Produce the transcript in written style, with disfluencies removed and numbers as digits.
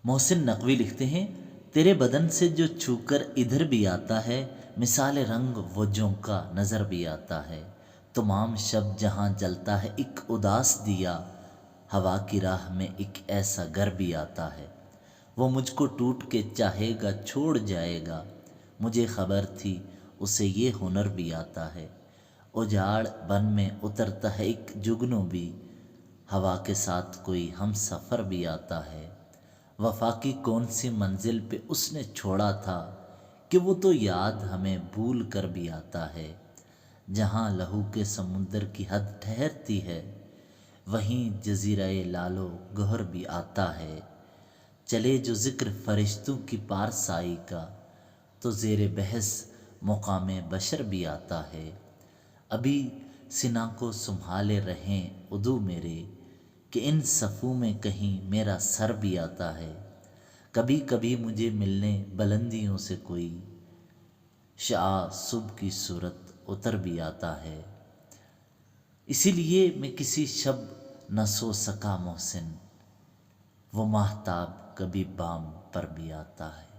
محسن نقوی لکھتے ہیں، تیرے بدن سے جو چھو کر ادھر بھی آتا ہے، مثال رنگ وجوں کا نظر بھی آتا ہے۔ تمام شب جہاں جلتا ہے ایک اداس دیا، ہوا کی راہ میں ایک ایسا گھر بھی آتا ہے۔ وہ مجھ کو ٹوٹ کے چاہے گا چھوڑ جائے گا، مجھے خبر تھی اسے یہ ہنر بھی آتا ہے۔ اجاڑ بن میں اترتا ہے ایک جگنو بھی، ہوا کے ساتھ کوئی ہم سفر بھی آتا ہے۔ وفا کی کون سی منزل پہ اس نے چھوڑا تھا، کہ وہ تو یاد ہمیں بھول کر بھی آتا ہے۔ جہاں لہو کے سمندر کی حد ٹھہرتی ہے، وہیں جزیرہ لالو گہر بھی آتا ہے۔ چلے جو ذکر فرشتوں کی پارسائی کا، تو زیر بحث مقام بشر بھی آتا ہے۔ ابھی سنا کو سنبھالے رہیں عدو میرے، کہ ان صفوں میں کہیں میرا سر بھی آتا ہے۔ کبھی کبھی مجھے ملنے بلندیوں سے کوئی شعاع صبح کی صورت اتر بھی آتا ہے۔ اسی لیے میں کسی شب نہ سو سکا محسن، وہ ماہتاب کبھی بام پر بھی آتا ہے۔